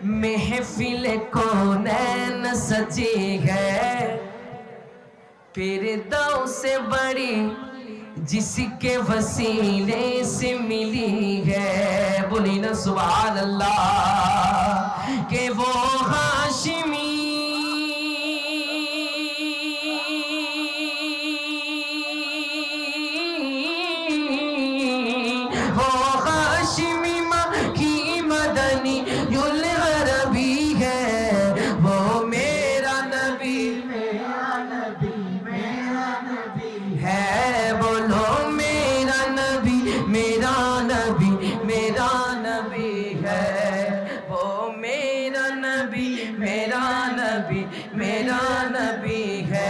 महफिल कौनैन सजी है, फिरदौस से बड़ी जिसके वसीले से मिली है। बोली ना सुभान अल्लाह के वो हाशिमी मेरा नबी है, वो मेरा नबी, मेरा नबी, मेरा नबी है।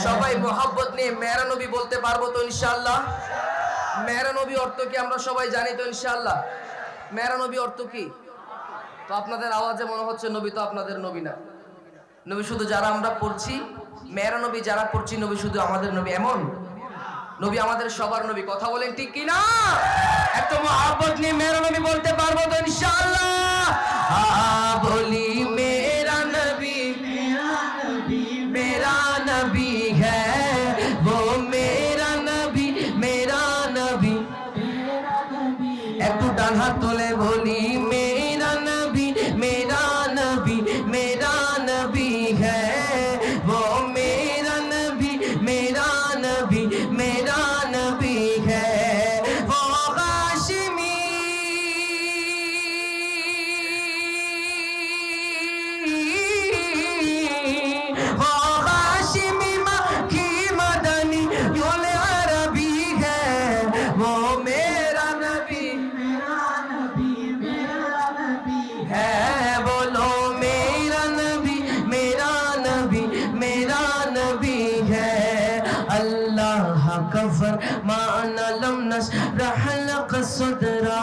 সবাই মোহাব্বত নিয়ে মেরা নবী বলতে পারবো তো ইনশাআল্লাহ? মেরা নবী অর্থ কি আমরা সবাই জানি তো ইনশাআল্লাহ? মেরা নবী অর্থ কি? তো আপনাদের আওয়াজে মনে হচ্ছে নবী তো আপনাদের নবী না। নবী শুধু যারা আমরা পড়ছি, মেরা নবী যারা পড়ছি, নবী শুধু আমাদের নবী এমন? নবী আমাদের সবার নবী। কথা বলেন ঠিক কি না? এত মোহাব্বত নিয়ে মেরা নবী বলতে পারবো তো ইনশাআল্লাহ? বলি মেরা নবী, মেরা নবী, মেরা নবী है, वो मेरा नबी, मेरा नबी, मेरा नबी। একটু ডান হাত তুলে বলি मेरा नबी, मेरा नबी, मेरा नबी है, वो मेरा नबी, मेरा नबी, मेरा नबी है, वो हाशिमी वो हाशिमी मक्की मदनी युल अरबी है, वो मेरा नबी, मेरा नबी, मेरा नबी है। बोलो मेरा नबी, मेरा नबी, मेरा नबी है। अल्लाह का फरमान लम नशरह लक सदरा,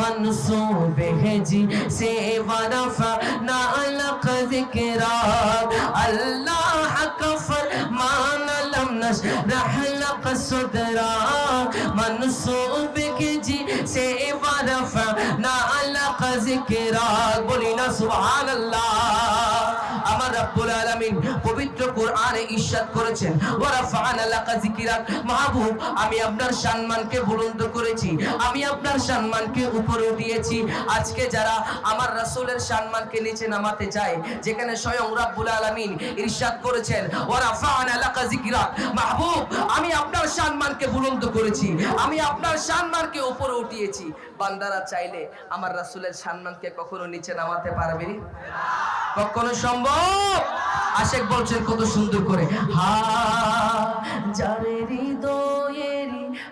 मंसूब है जी से वरफअना लक ज़िक्रा। अल्लाह का फरमान लम नशरह लक सदरा, मंसूब है जी से वरफअना लक ज़िक्रा। बोली ना सुभान अल्लाह। আমার রব্বুল আলামিন পবিত্র কোরআনে ইরশাদ করেছেন, ওয়া রাফা'না লাকা যিকরাক। মাহবুব, আমি আপনার সম্মানকে বুলন্দ করেছি, আমি আপনার সম্মানকে উপরে উঠিয়েছি। আজকে যারা আমার রাসূলের সম্মানকে নিচে নামাতে চায়, যেখানে স্বয়ং রব্বুল আলামিন ইরশাদ করেছেন, ওয়া রাফা'না লাকা যিকরাক। মাহবুব, আমি আপনার সম্মানকে বুলন্দ করেছি, আমি আপনার সম্মানকে উপরে উঠিয়েছি। বান্দারা চাইলে আমার রাসূলের সম্মানকে কখনো নিচে নামাতে পারবে না, কখনো সম্ভব? আশেক বলছেন কত সুন্দর করে, যারে হৃদয়ের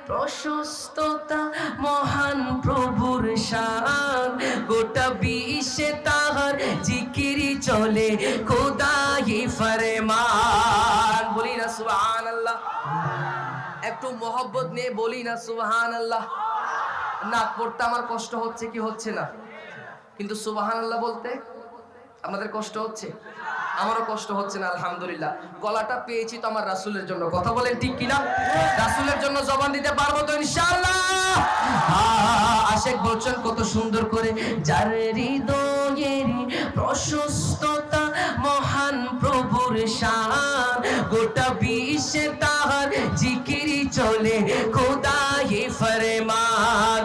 প্রশস্ততা মহান প্রভুর শান, গোটা বিশ্বে তাহার জিকিরি চলে খোদাই ফরমান। বলি না সুবহানাল্লাহ। একটু মোহব্বত নিয়ে বলি না সুবহানাল্লাহ। নাক পড়তে আমার কষ্ট হচ্ছে কি হচ্ছে না? কিন্তু সুবহানাল্লাহ বলতে আমাদের কষ্ট হচ্ছে? আমারও কষ্ট হচ্ছে না আলহামদুলিল্লাহ। গলাটা পেয়েছি তো আমার রাসূলের জন্য। কথা বলেন ঠিক কিনা? রাসূলের জন্য জবান দিতে পারবো তো ইনশাআল্লাহ? আশেক বলছেন কত সুন্দর করে, যার হৃদয়ের প্রশস্ততা মহান প্রভুর শান, গোটা বিশ্বে তাহার জিকিরি চলে খোদাই ফরমান।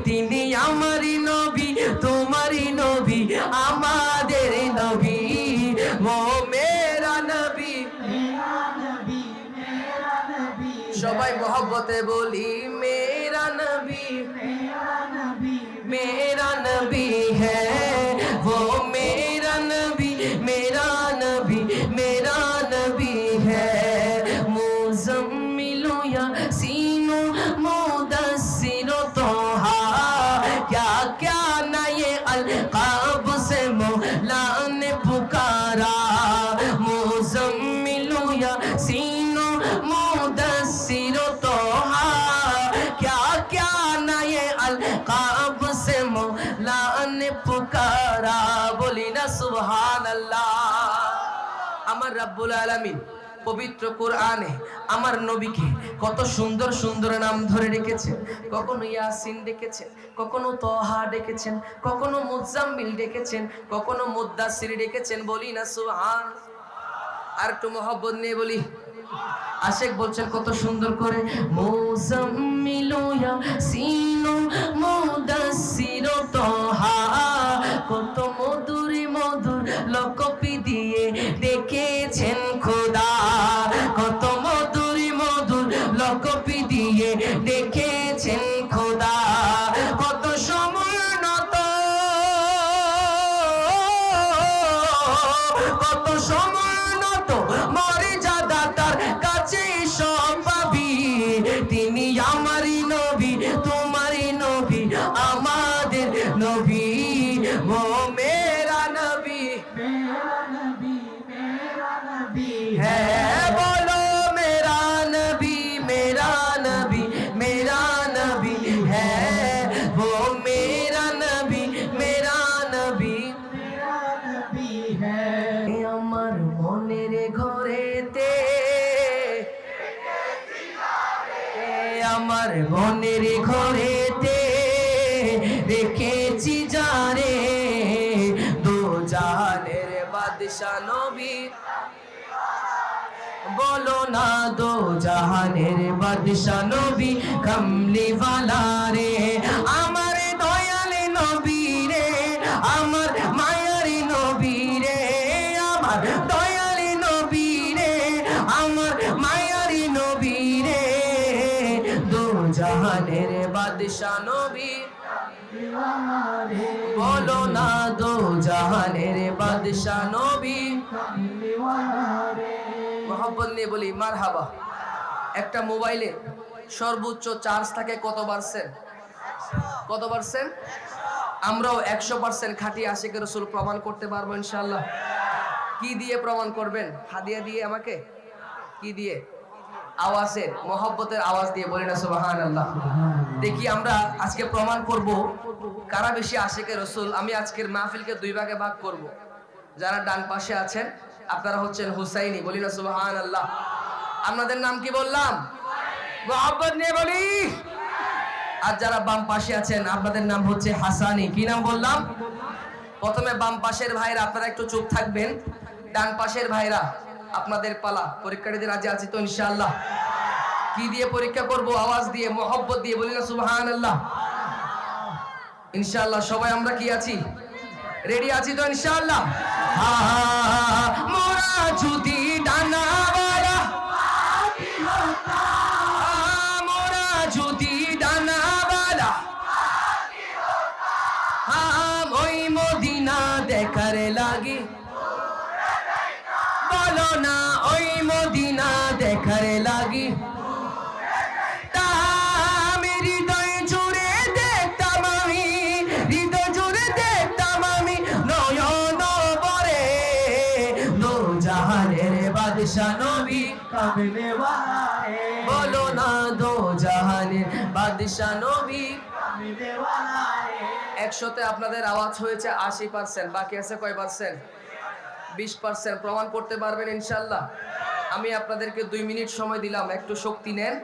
তিনি আমারই নবী, তোমারই নবী, আমাদের নবী, ও মেরা নবী, মেরা নবী, মেরা নবী। সবাই মোহব্বতে বলি মেরা নবী, মেরা নবী, मेरा नबी है, वो मेरा नबी, मेरा नबी, मेरा नबी है। मुज़म्मिल यासीनो मुदस्सिरो तोहा, क्या क्या ना ये अलक़ाब से मौला ने पुकारा। मुज़म्मिल यासीनो मुदस्सिरो तोहा, क्या क्या ना ये ভরা, বলি না সুবহানাল্লাহ। আমার রব্বুল আলামিন পবিত্র কোরআনে আমার নবীকে কত সুন্দর সুন্দর নাম ধরে রেখেছেন। কখনো ইয়াসিন ডেকেছেন, কখনো তহা ডেকেছেন, কখনো মুজাম্মিল ডেকেছেন, কখনো মুদ্দাসির ডেকেছেন, বলি না সুবহান। আর একটু মহব্বত নিয়ে বলি। আশেক বলছেন কত সুন্দর করে, মুজাম্মিলু ইয়াসিনু মুদাসসিরু তহা, কত মধুর মধুর লকপি দিয়ে ডেকেছেন খোদা, কত মধুর মধুর লকপি দিয়ে ডেকেছেন খোদা, কত সমুন্নত, কত সমুন্নত মর্যাদা তার কাছে সব পাবি। তিনি আমারই নবী, তোমারই নবী, আমাদের নবী, ও মেরা নবী, মেরা নবী, মেরা নবী, হ্যাঁ বলো মেরা নবী, মেরা নবী, মেরা নবী, হ্যাঁ ও মেরা নবী, মেরা নবী, মেরা নবী, হ্যাঁ। আমার মনের ঘরেতে, আমার মনের ঘরেতে রেখেছি যারে, দো জাহানের বাদশা নবী, বলো না দো জাহানের বাদশা নবী, কমলি ওয়ালা রে, আমার দয়াল নবী রে, আমার মায়ার নবী রে, আমার দয়াল নবী রে, আমার মায়ার নবী রে, দো জাহানের বাদশা নবী, বলো না দো জাহানের বাদশা নবী। মোহাম্মদ নিয়ে বলি মারহাবা। একটা মোবাইলে সর্বোচ্চ চার্জ থাকে কত পার্সেন্ট? কত পার্সেন্ট? আমরাও 100% খাঁটি আশিকের রাসূল প্রমাণ করতে পারবো ইনশাআল্লাহ। কি দিয়ে প্রমাণ করবেন? হাদিয়া দিয়ে? আমাকে কি দিয়ে? আওয়াজের, মোহব্বতের আওয়াজ দিয়ে, বলি না সুবহানাল্লাহ। দেখি আমরা আজকে প্রমাণ করব কারা বেশি আশিকের রাসূল। আমি আজকের মাহফিলকে দুই ভাগে ভাগ করব। যারা ডান পাশে আছেন আপনারা হচ্ছেন হুসাইনি, বলি না সুবহানাল্লাহ। আপনাদের নাম কি বললাম? মোহব্বত নিয়ে বলি। আর যারা বাম পাশে আছেন আপনাদের নাম হচ্ছে হাসানি। কি নাম বললাম? প্রথমে বাম পাশের ভাইরা, আপনারা একটু চুপ থাকবেন। ডান পাশের ভাইরা আপনাদের পালা। পরীক্ষার্থীদের রাজি আছি তো ইনশাআল্লাহ? কি দিয়ে পরীক্ষা করব? আওয়াজ দিয়ে, মোহব্বত দিয়ে, বলি না সুবহানাল্লাহ। ইনশাআল্লাহ সবাই আমরা কি আছি? রেডি আছি তো ইনশাআল্লাহ? মোরা যদি ডানাওয়ালা, মোরা যদি ডানাওয়ালা, ওই মদিনা দেখার লাগি, বলো না ওই মদিনা দেখার লাগি, হৃদয় জুড়ে দেখতাম আমি, হৃদয় জুড়ে দেখতাম আমি, নয়ন বরে দো জাহানের বাদশা নবী, কামলে ওয়ালা রে, বলো না দো জাহানের বাদশা নবী, কামলে ওয়ালা রে। 100তে আপনাদের আওয়াজ হয়েছে 80%, বাকি আছে কয় পার্সেন্ট? 20%। প্রমাণ করতে পারবেন ইনশাআল্লাহ? আমি আপনাদেরকে 2 মিনিট সময় দিলাম, একটু শক্তি নেন।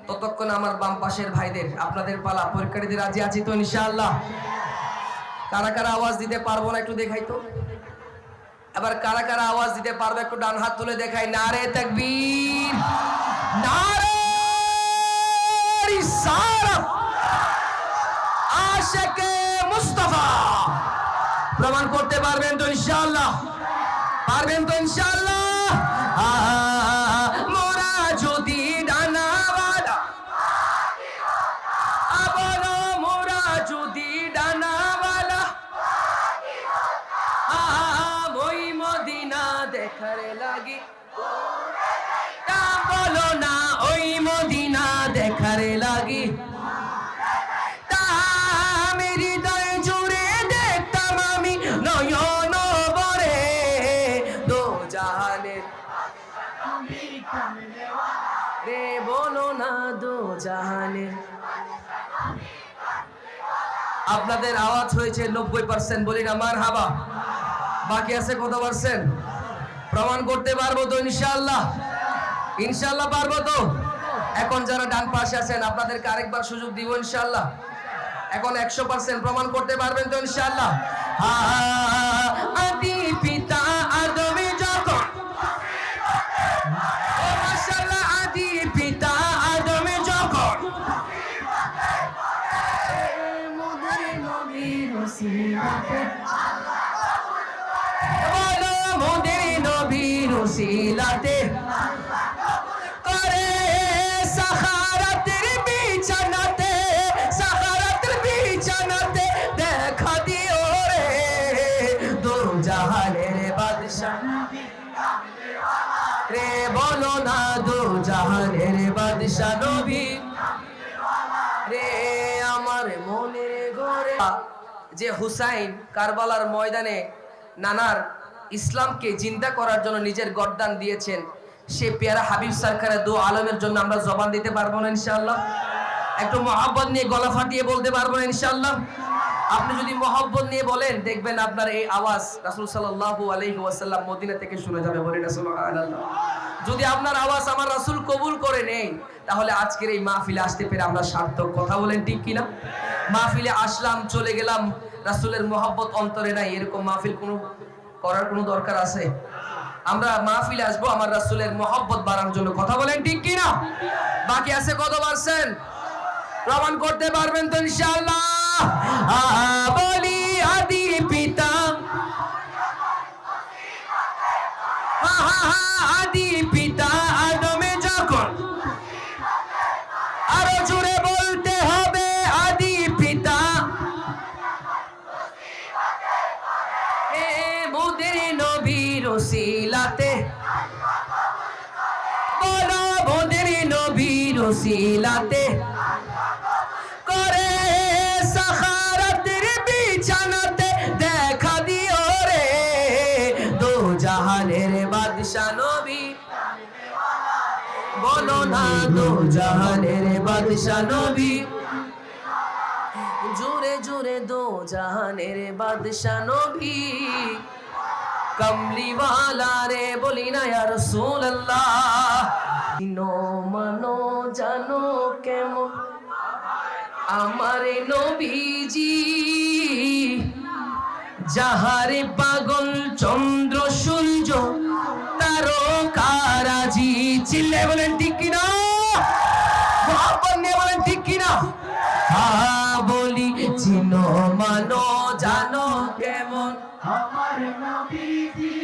ততক্ষণ আমার বাম পাশের ভাইদের, আপনাদের পালা। পরীক্ষার্থীদের রাজি আছি তো ইনশাআল্লাহ? কারা কারা আওয়াজ দিতে পারবো না একটু দেখাই তো। এবার কারা কারা আওয়াজ দিতে পারবে একটু ডান হাত তুলে দেখাই। নারে তাকবীর, নারে রিসালাত, আশিকে মুস্তাফা। প্রমাণ করতে পারবেন তো ইনশাআল্লাহ? পারবেন তো ইনশাআল্লাহ? মোরা যদি ডানাওয়ালা, বলো মোরা যদি ডানাওয়ালা, ওই মদিনা দেখার লাগি, বলো না ওই মদিনা দেখার লাগি, হৃদয় জুড়ে দেখতাম আমি, নয়ন বরে দো জাহানের রে, বলো না দো জাহানের। আপনাদের আওয়াজ হয়েছে 90%, বলি না মারহাবা। বাকি আছে কত পার্সেন্ট? প্রমাণ করতে পারবো তো ইনশাআল্লাহ? ইনশাআল্লাহ পারবো তো? এখন যারা ডান পাশে আছেন আপনাদেরকে আরেকবার সুযোগ দিব ইনশাআল্লাহ। এখন 100% প্রমাণ করতে পারবেন তো ইনশাআল্লাহ? আদি পিতা আদমে যখন, ও মাশাআল্লাহ, আদি পিতা আদমে যখন মোদের নবীর ওসিলাতে, বলো মোদের নবীর ওসিলাতে করে সাখারাতের বিছানাতে, সাখারাতের বিছানাতে দেখা দিও রে দো জাহানের বাদশা রে, বলো না দো জাহানের বাদশা নবী রে আমার মনের ঘরে। যে হুসাইন কারবালার ময়দানে নানার ইসলামকে জিন্দা করার জন্য নিজের গর্দান দিয়েছেন, সে পেয়ারা হাবিব সরকারের দো আলমের জন্য আমরা জবান দিতে পারবো না ইনশাআল্লাহ? একটু মহব্বত নিয়ে গলা ফাটিয়ে বলতে পারবো না ইনশাআল্লাহ? আপনি যদি মহব্বত নিয়ে বলেন দেখবেন আপনার এই আওয়াজ রাসূল সাল্লাল্লাহু আলাইহি ওয়াসাল্লাম মদিনা থেকে শুনে যাবে, বলেন সুবহানাল্লাহ। যদি আপনার আওয়াজ আমার রাসূল কবুল করে নেই তাহলে আজকের এই মাহফিলে আসতে পেরে আমরা সার্থক। কথা বলেন ঠিক কিনা? মাহফিলে আসলাম চলে গেলাম, রাসূলের মহব্বত অন্তরে নাই, এরকম মাহফিল করার কোনো দরকার আছে? আমরা মাহফিলে আসবো আমার রাসূলের মহব্বত বাড়ানোর জন্য। কথা বলেন ঠিক কিনা? বাকি আছে কত পার্সেন্ট? প্রমাণ করতে পারবেন তো ইনশাআল্লাহ? বলি আদি পিতা, আদি পিতা আদমে যখন, আরো জোরে বলতে হবে আদি পিতা মোদের নবীর ওসিলাতে, বলো মোদের নবীর ওসিলাতে করে সাখারাতের বিছানাতে দেখা দিও রে দো জাহানের বাদশা নবী, বলো না দো জাহানের বাদশা নবী, জোরে জোরে দো জাহানের বাদশা নবী, কমলি ওয়ালা রে, বলি না ইয়া রাসূলুল্লাহ। দিনো মানো জানো কেমন আমার নবীজি, যাহারে পাগল চন্দ্র সূর্য তারকারাজি। চিল্লে বলেন ঠিক কিনা? মহব্বত নিয়ে বলেন ঠিক কিনা? বলি চিনো মানো জানো কেমন আমার নবীজি,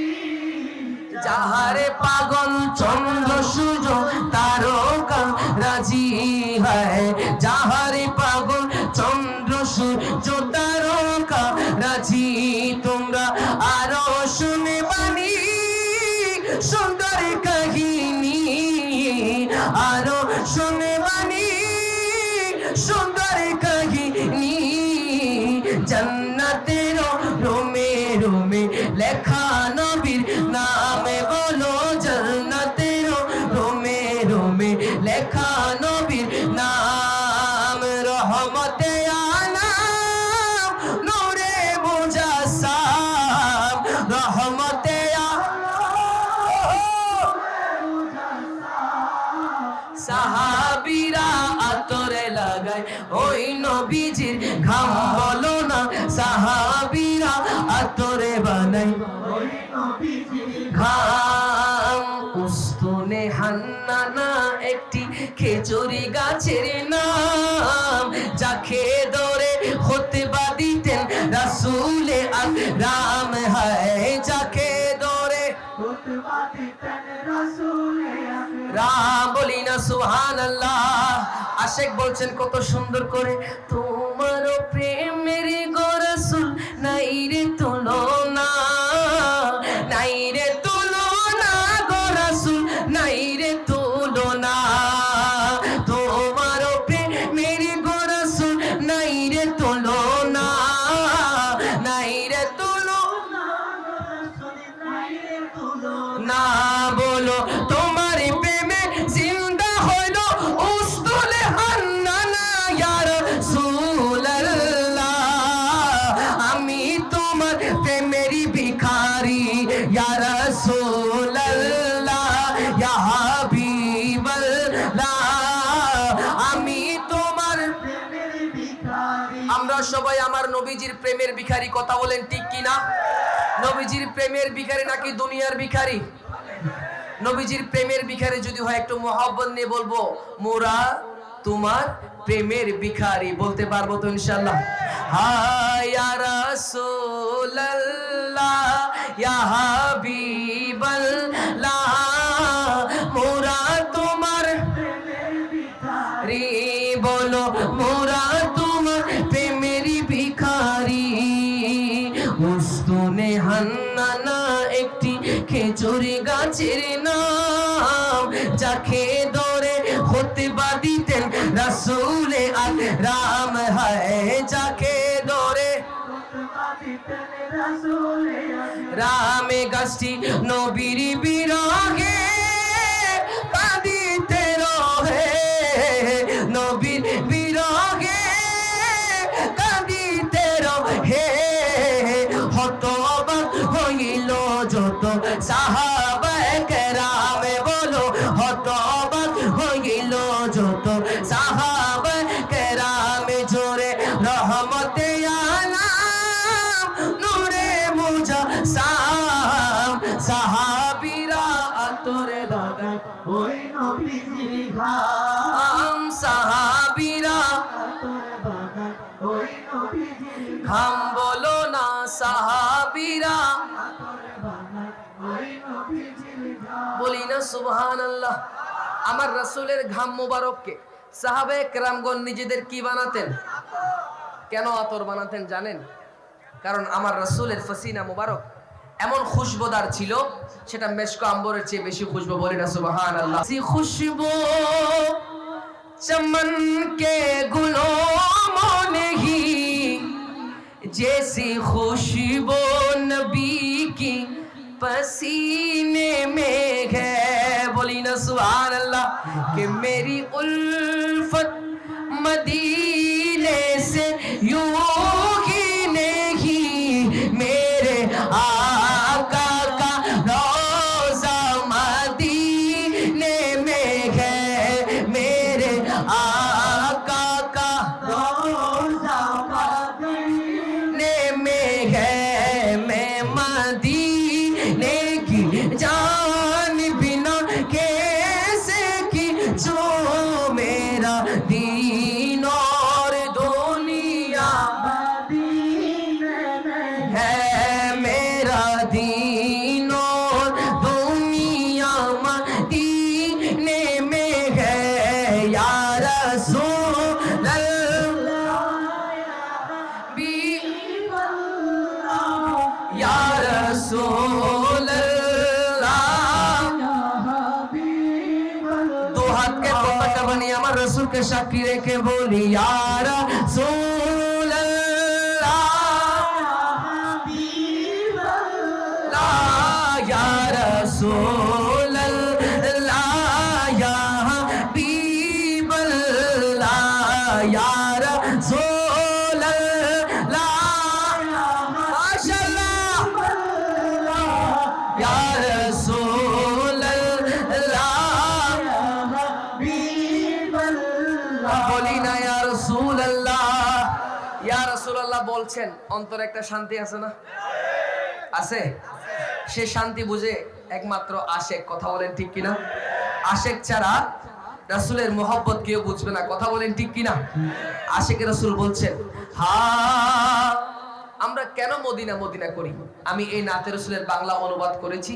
যাহারে পাগল চন্দ্র সূর্য তারকা রাজি হয়, যাহারে পাগল চন্দ্র সূর্য তারকা রাজি। তোমরা আরো শুনে বাণী সুন্দর কাহিনী, আরো শুনে বাণী সুন্দর কাহিনী, জান্নাতের রোমে রোমে লেখা নবীর নামে, বলো জান্নাতের রোমে রোমে লেখা নবীর নাম, রহমতে আলাম নূরে মুজাসসাম, রহমতে সাহাবীরা আতরে লাগায় ওই নবীজির ঘাম, বলো না সাহাবীরা আতরে বানায় ওই নবীজির ঘাম। উস্তুনে হান্নানা একটি খেজুরি গাছের নাম, যাকে ধরে খুতবা দিতেন রাসূলে আকরাম, হায় যাকে ধরে খুতবা দিতেন রাসূলে আকরাম, বলি না সুবহানাল্লাহ। আশেক বলছেন কত সুন্দর করে, তোমার প্রেমের গো রাসূল নাই রে তুলনা, নাই রে তুলনা গো রাসূল নাই রে তুলনা, তোমার প্রেমের গো রাসূল নাই রে তুলনা, নাই রে তুলনা না, বলো তোমার প্রেমে জিন্দা হইল উস্তুলে হান্নানা ইয়া রাসূলুল্লাহ। সবাই আমার নবীজির প্রেমের ভিখারি, কথা বলেন ঠিক কিনা? নবীজির প্রেমের ভিখারি নাকি দুনিয়ার ভিখারি? নবীজির প্রেমের ভিখারি যদি হয় একটু মোহাব্বত নিয়ে বলবো, মোরা তোমার প্রেমের ভিখারি। বলতে পারবো তো ইনশাআল্লাহ? হায় ইয়া রাসূলুল্লাহ ইয়া হাবিবাল্লাহ, মোরা তোমার প্রেমের ভিখারি। বলো মোরা তোমার প্রেমের ভিখারি। উস্তুনে হান্নানা একটি খেজুর গাছের নাম, যাকে ধরে খুতবা দিতেন রাসূলে আকরাম। হায় যাকে ধরে খুতবা দিতেন রাসূলে আকরাম। গাছটি নবীর বিরহে কাঁদিতে রহে, নবীর বিরহে কাঁদিতে রহে। হতবাক হইল যত সাহাবায়ে কেরাম। বলো হতবাক হইল যত সাহাবায়ে কেরাম। জোরে রহমতে আলাম নূরে মুজাসসাম, সাহাবীরা আতরে লাগায় ওই নবীজির ঘাম। সাহাবীরা আতরে লাগায় ওই নবীজির ঘাম। বলো না সাহাবীরা আতরে লাগায় ওই নবীজির ঘাম। বলি না সুবহানাল্লাহ। আমার রাসূলের ঘাম মোবারককে সাহাবায়ে কেরামগণ নিজেদের কি বানাতেন? কেন আতর বানাতেন জানেন? কারণ আমার রাসূলের ফসিনা মোবারক এমন খুশবুদার ছিল, সেটা মেশক আম্বরের চেয়ে বেশি খুশবু। বলি না সুবহানাল্লাহ। সি খুশবু चमन के गुलों नहीं, जैसी खुशबू नबी की पसीने में है। बोली ना सुभान अल्लाह। कि मेरी उल्फत मदीने से यूं ही नहीं, मेरे आका का रोज़ा मदीने में है, मेरे आका का रोज़ा मदीने में है। मैं मदीने की जान बिना कैसे की जो मेरा दीन और दुनिया मदीने में है, मेरा दीन और दुनिया मदीने में है। या रसूल या रसूल दो हाथ के पता बनी আমার रसूल के साक्षी রেখে বলি या रसूल या रसूल या हबीब या रसूल या रसूल বলি না ইয়া রাসূলুল্লাহ। ইয়া রাসূলুল্লাহ বলছেন, অন্তরে একটা শান্তি আছে না? আছে। সে শান্তি বুঝে একমাত্র আশেক। কথা বলেন ঠিক কিনা? আশেক ছাড়া রাসূলের মোহব্বত কেউ বুঝবে না। কথা বলেন ঠিক কিনা? আশেকে রাসূল বলছেন, হ্যাঁ আমরা কেন মদিনা মদিনা করি। আমি এই নাতে রাসূলের বাংলা অনুবাদ করেছি।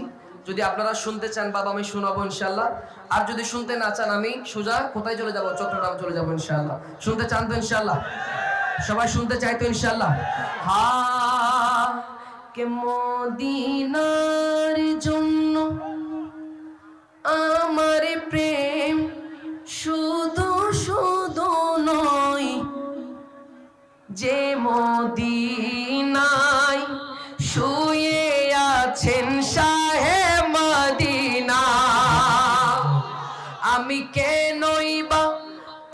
যদি আপনারা শুনতে চান বাবা আমি শোনাবো ইনশাআল্লাহ। আর যদি শুনতে না চান আমি সোজা কোথায় চলে যাব? চট্টগ্রাম চলে যাব ইনশাআল্লাহ। শুনতে চান তো ইনশাআল্লাহ? সবাই শুনতে চাই তো ইনশাআল্লাহ? হ্যাঁ কে মদিনার জন্য আমার প্রেম শুধু শুধু নয়, যে মদিনায় শুয়ে আছেন শাহে মদিনা। আমি কেনই বা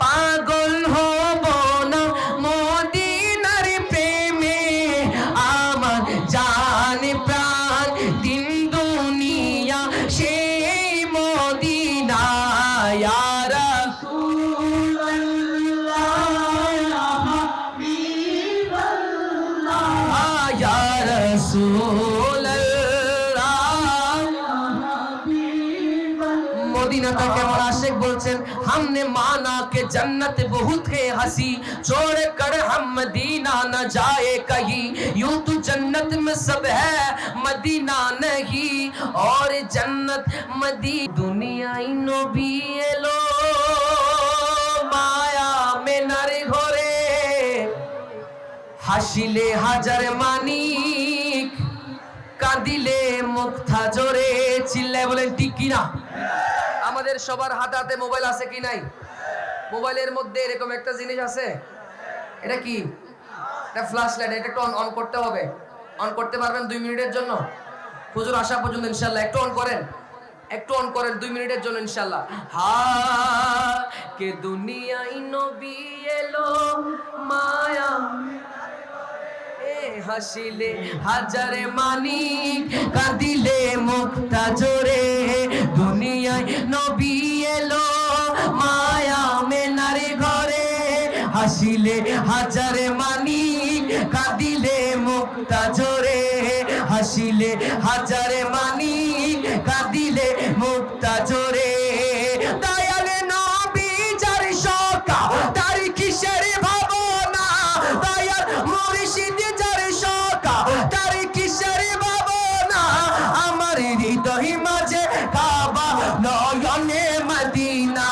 পাগল হব না মদিনার প্রেমে। আমার জান প্রাণ দিন দুনিয়া সেই মদিনা। ইয়া রাসূলুল্লাহ ইয়া হাবিব মদিনাটা কেমন আশিক বলছেন हमने माना कि जन्नत बहुत है हंसी छोड़ कर हम मदीना न जाए कहीं यूं तो जन्नत में सब है मदीना नहीं और जन्नत मदी दुनिया नबी एलो माया में नारे घरे হাসিলে হাজার মানিক কাঁদিলে মুক্তা জোরে চিল্লায় বলেন ঠিক কি না আমাদের সবার হাতে হাতে মোবাইল আছে কি নাই মোবাইলের মধ্যে এরকম একটা জিনিস আছে এটা কি এটা ফ্ল্যাশ লাইট এটা একটু অন করতে হবে অন করতে পারবেন 2 মিনিটের জন্য হুজুর আসা পর্যন্ত ইনশাআল্লাহ একটু অন করেন 2 মিনিটের জন্য ইনশাআল্লাহ হা কে দুনিয়ায় নবী এলো মায়া হাসিলে হাজারে মানিক কাঁদিলে মুক্তা জোরে দুনিয়ায় নবী এলো মায়া মেনারে ঘরে হাসিলে হাজারে মানিক কাঁদিলে মুক্তা জোরে হাসিলে হাজারে মানিক কাঁদিলে মুক্তা জোরে দয়ালে নবী যার শোকা তার কিসের ভাবনা দয়াল মুর্শিদ যার শোকা তার কিসের ভাবনা আমার হৃদয় মাঝে কাবা নয়নে মদিনা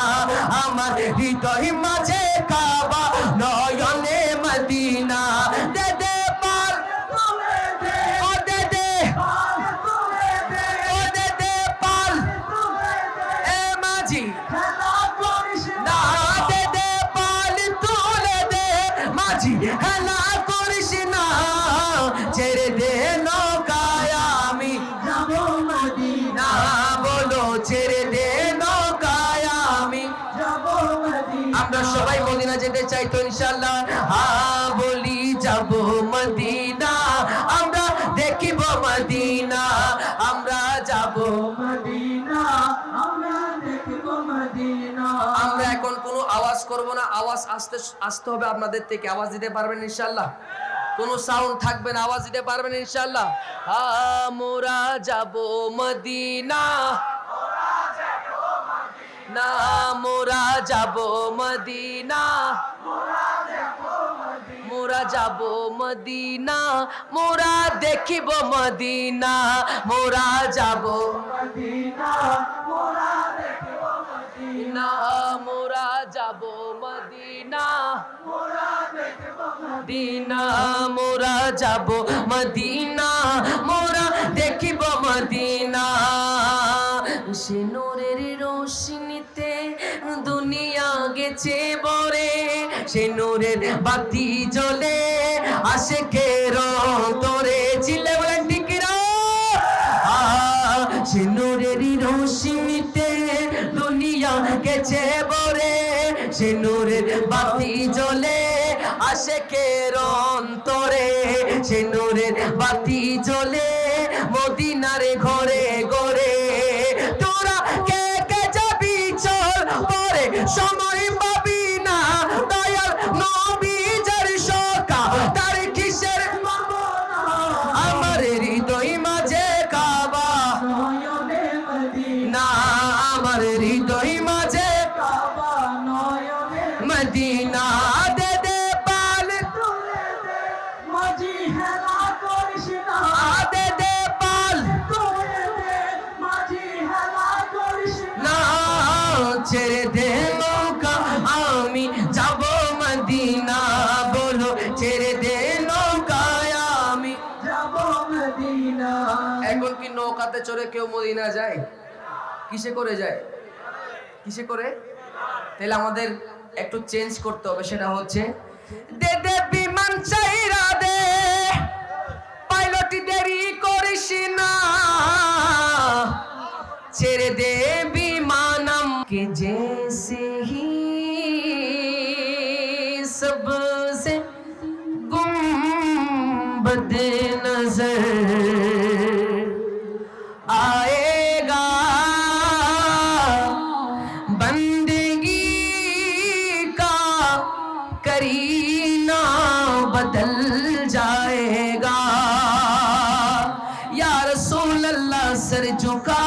আমার হৃদয় মাঝে কাবা নয়নে মদিনা দে দে পাল ও দে দে ও দে দে পাল এ মাঝি না দে দে পাল তুলে দে মাঝি হেলা করিস না ছেড়ে দে নৌকায় আমি যাব মদিনা বলো ছেড়ে দে নৌকায় আমি যাব মদিনা আমরা সবাই মদিনা যেতে চাই তো ইনশাআল্লাহ হ্যাঁ বলি যাব মদিনা আমরা দেখিব মদিনা আমরা যাব মদিনা আমরা দেখিব মদিনা আমরা এখন কোনো আওয়াজ করব না আওয়াজ আসতে হবে আপনাদের থেকে আওয়াজ দিতে পারবেন ইনশাআল্লাহ কোনো সাউন্ড থাকবে না আওয়াজ দিতে পারবেন ইনশাআল্লাহ মোরা যাব মদিনা না মোরা যাব মদিনা মোরা যাব মদিনা মোরা দেখিব মদিনা মোরা যাব মদিনা মোরা দেখিব মদিনা মোরা যাব মদিনা মোরা দেখিব মদিনা মোরা যাব মদিনা মোরা দেখিব মদিনা সে নূরের রোশনীতে দুনিয়া গেছে বরে সে নূরের বাতি জ্বলে আশিকের অন্তরে চিল্লে বলেন ঠিক না সে নূরের রোশনীতে দুনিয়া গেছে বরে সে নূরের বাতি জ্বলে আশিকের অন্তরে সে নূরের বাতি জ্বলে মদিনার ঘরে ঘরে তোরা কে কে যাবি চল পরে সময় পাবি না দয়াল নবী যার শোকা তার কিসের আমার হৃদয় মাঝে কাবা নয়নে মদিনা আমার হৃদয় মাঝে কাবা নয়নে মদিনা দে দে পাল তুলে দে মাঝি হেলা করিস না দে দে পাল তুলে দে মাঝি হেলা করিস না ছেড়ে দে নৌকা আমি যাব মদিনা বলো ছেড়ে দে নৌকায় আমি যাব মদিনা এখন কি নৌকাতে চড়ে কেউ মদিনা যায় কিসে করে যায় কিসে করে তাহলে আমাদের একটু চেঞ্জ করতে হবে সেটা হচ্ছে দে দে বিমান চাইরা দে পাইলট দেরি করিস না ছেড়ে দে বিমানম के जैसे ही सबसे गुंबद नजर आएगा बंदगी का करीना बदल जाएगा या रसूल अल्लाह सर झुका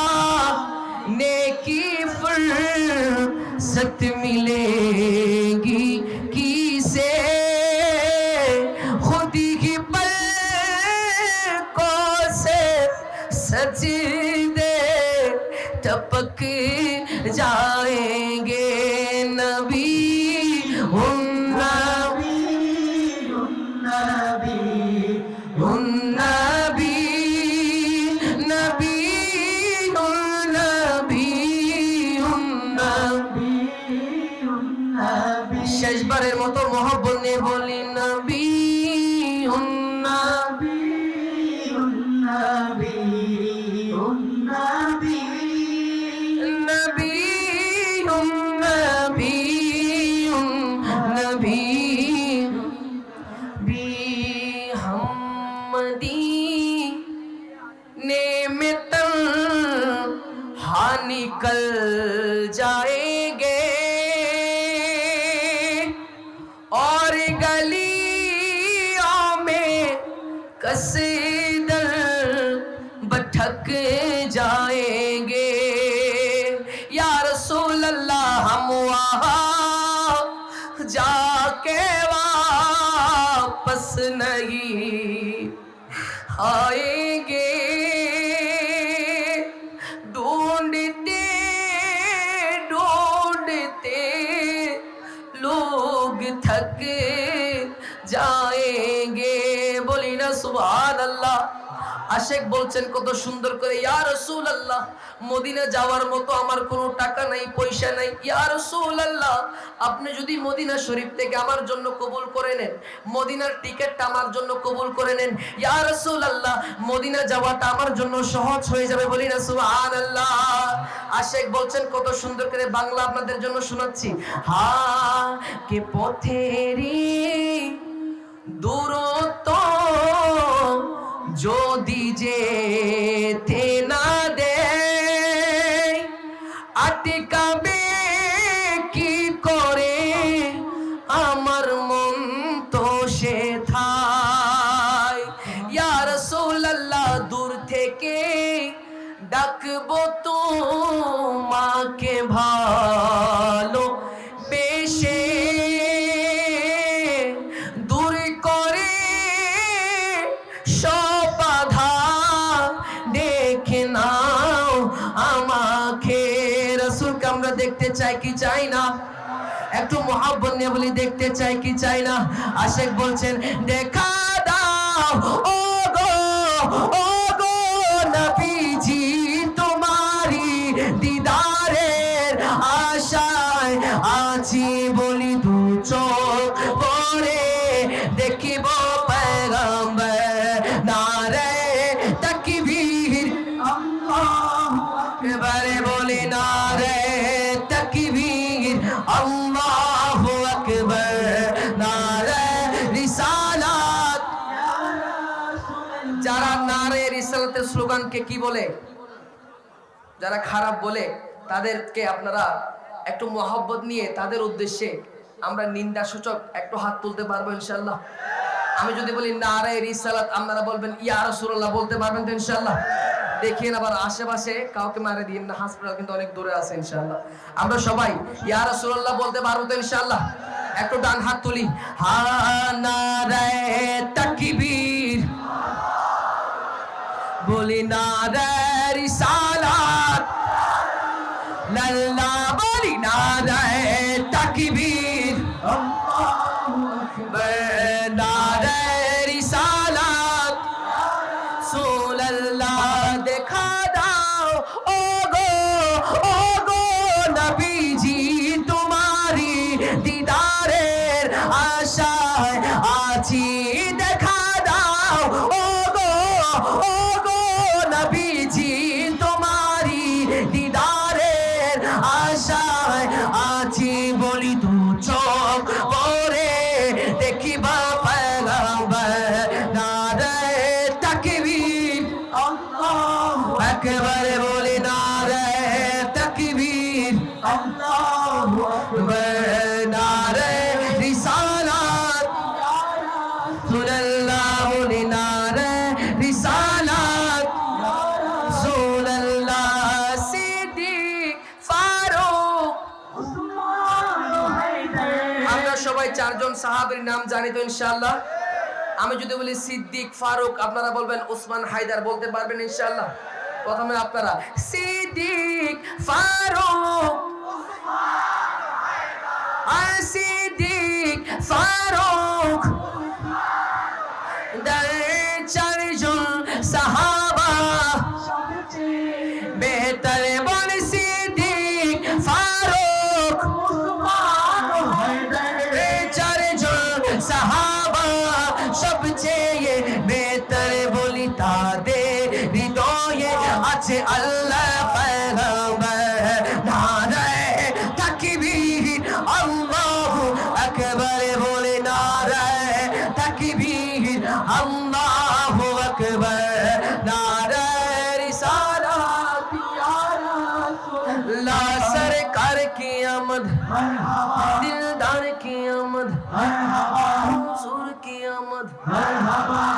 नेकी फर मोहब्बत ने बोली नबी नबी नबी नबी नबी नबी भी हमदी ने मितन हा निकल जाएंगे और गलियों में कसीदर भटक जाएंगे या रसूल अल्लाह हम वहाँ जाके वापस नहीं आएंगे ढूंढते ढूंढते लोग थक जाएंगे बोली ना सुभान अल्लाह আশেক বলছেন কত সুন্দর করে ইয়া রাসূলুল্লাহ মদিনা যাওয়ার মতো আমার কোনো টাকা নাই পয়সা নাই ইয়া রাসূলুল্লাহ আপনি যদি মদিনা শরীফ থেকে আমার জন্য কবুল করে নেন মদিনার টিকেটটা আমার জন্য কবুল করে নেন ইয়া রাসূলুল্লাহ মদিনা যাওয়াটা আমার জন্য সহজ হয়ে যাবে বলি না সুবহানাল্লাহ আশেক বলছেন কত সুন্দর করে বাংলা আপনাদের জন্য শোনাচ্ছি হা কে পথেরি দূরত্ব যদি যেতে না দে আটকাবে কি করে আমার মন তো সেথায় ইয়া রাসূলুল্লাহ দূর থেকে ডাকবো তোমাকে ভালো বেশে দূর করে নাও আমাকে রাসূলকে আমরা দেখতে চাই কি চাই না একটু মোহাব্বত নিয়ে বলি দেখতে চাই কি চাই না আশেক বলছেন দেখা দাও ও গো নবীজি তোমারি দিদারের আশায় আছি বলি দু চোখ পরে দেখিব পয়গম্বর নারে তাকবীর এবারে বলি নারে তাকবীর আল্লাহু আকবার নারে রিসালাত যারা নারে রিসালাতের স্লোগানকে কি বলে যারা খারাপ বলে তাদেরকে আপনারা একটু মহব্বত নিয়ে তাদের উদ্দেশ্যে আমরা নিন্দা সূচক একটু হাত তুলতে পারবো ইনশাআল্লাহ আমি যদি বলি নারে রিসালাত আপনারা বলবেন ইয়া রাসূলুল্লাহ বলতে পারবেন তো ইনশাআল্লাহ দেখিয়েন আবার আশেপাশে কাউকে মারে দিন না হাসপাতাল কিন্তু অনেক দূরে আছে ইনশাআল্লাহ আমরা সবাই ইয়া রাসূলুল্লাহ বলতে পারবো তো ইনশাআল্লাহ একটু ডান হাত তুলি হা নারে তাকবীর বলি নারে রিসালাত লাল্লাহ বলি নারে তাকবীর আল্লাহু আকবার নারে রিসালাত রাসূলুল্লাহ দেখা দাও ও গো নবীজি তোমারি দিদারের আশায় আছি দেখা দাও ও গো নবীজি তোমারি দিদারের আশায় আছি বলি দু চোখ পরে দেখিবা পয়গম্বর নারে তাকবীর আল্লাহু আকবার বলি নারে তাকবীর আল্লাহু আকবার নারে রিসালাত রাসূলুল্লাহ বলি নারে রিসালাত রাসূলুল্লাহ সিদ্দিক ফারুক আমরা সবাই চারজন সাহাবীর নাম জানি তো ইনশাআল্লাহ আমি যদি বলি সিদ্দিক ফারুক আপনারা বলবেন ওসমান হায়দার বলতে পারবেন ইনশাআল্লাহ প্রথমে আপনারা সিদ্দিক ফারুক সিদ্দিক ফারুক চারজন সাহাবা বেহতর বল সিদ্দিক ফারুক চারজন আছে আল্লাহ পয়গম্বর নারে তাকবীর আল্লাহু আকবার বলে নারে তাকবীর আল্লাহু আকবার নারে রিসালাত ইয়া রাসূলুল্লাহ सरकार की आमद मरहबा दिलदार की आमद मरहबा हुजूर की आमद मरहबा